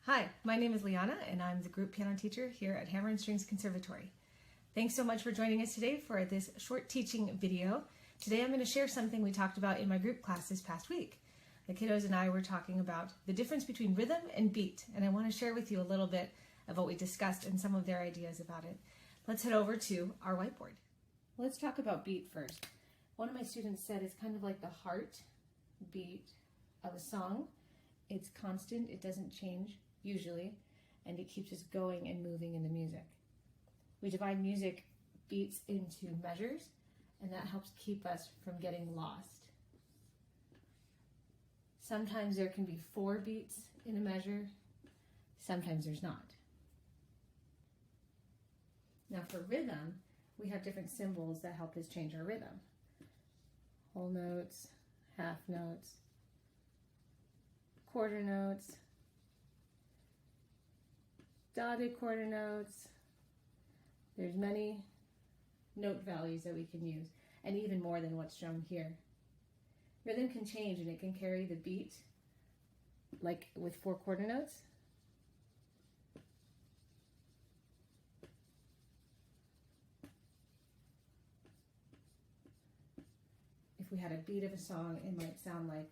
Hi, my name is Lianna and I'm the group piano teacher here at Hammer Strings Conservatory. Thanks so much for joining us today for this short teaching video. Today I'm going to share something we talked about in my group class this past week. The kiddos and I were talking about the difference between rhythm and beat, and I want to share with you a little bit of what we discussed and some of their ideas about it. Let's head over to our whiteboard. Let's talk about beat first. One of my students said it's kind of like the heart beat of a song. It's constant, it doesn't change usually, and it keeps us going and moving in the music. We divide music beats into measures, and that helps keep us from getting lost. Sometimes there can be 4 beats in a measure, sometimes there's not. Now for rhythm, we have different symbols that help us change our rhythm. Whole notes, half notes, quarter notes, dotted quarter notes. There's many note values that we can use, and even more than what's shown here. Rhythm can change and it can carry the beat, like with 4 quarter notes. If we had a beat of a song, it might sound like,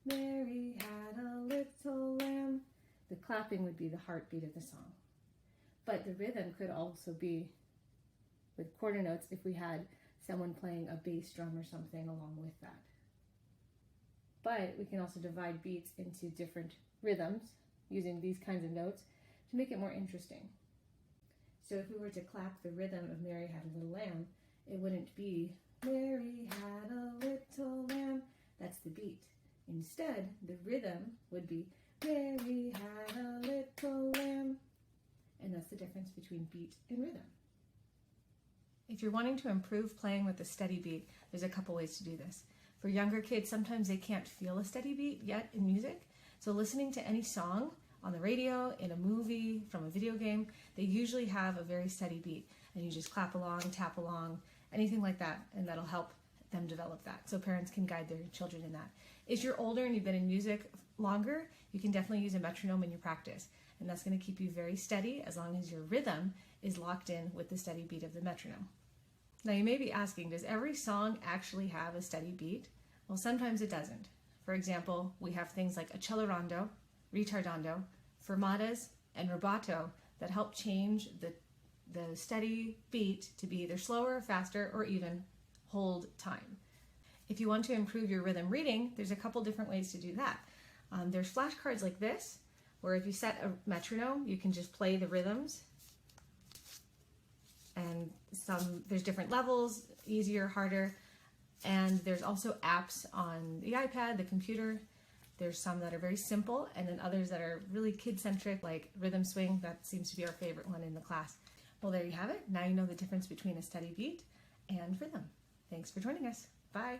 Mary had a little lamb. The clapping would be the heartbeat of the song. But the rhythm could also be with quarter notes if we had someone playing a bass drum or something along with that. But we can also divide beats into different rhythms using these kinds of notes to make it more interesting. So if we were to clap the rhythm of Mary Had a Little Lamb, it wouldn't be Mary had a little lamb. That's the beat. Instead, the rhythm would be Mary had a little lamb. And that's the difference between beat and rhythm. If you're wanting to improve playing with a steady beat, there's a couple ways to do this. For younger kids, sometimes they can't feel a steady beat yet in music. So listening to any song on the radio, in a movie, from a video game, they usually have a very steady beat. And you just clap along, tap along, anything like that, and that'll help them develop that. So parents can guide their children in that. If you're older and you've been in music longer, you can definitely use a metronome in your practice. And that's going to keep you very steady as long as your rhythm is locked in with the steady beat of the metronome. Now you may be asking, does every song actually have a steady beat? Well, sometimes it doesn't. For example, we have things like accelerando, ritardando, fermatas, and rubato that help change the steady beat to be either slower, faster, or even hold time. If you want to improve your rhythm reading, there's a couple different ways to do that. There's flashcards like this, where if you set a metronome, you can just play the rhythms. And there's different levels, easier, harder. And there's also apps on the iPad, the computer. There's some that are very simple, and then others that are really kid-centric, like Rhythm Swing. That seems to be our favorite one in the class. Well, there you have it. Now you know the difference between a steady beat and rhythm. Thanks for joining us. Bye.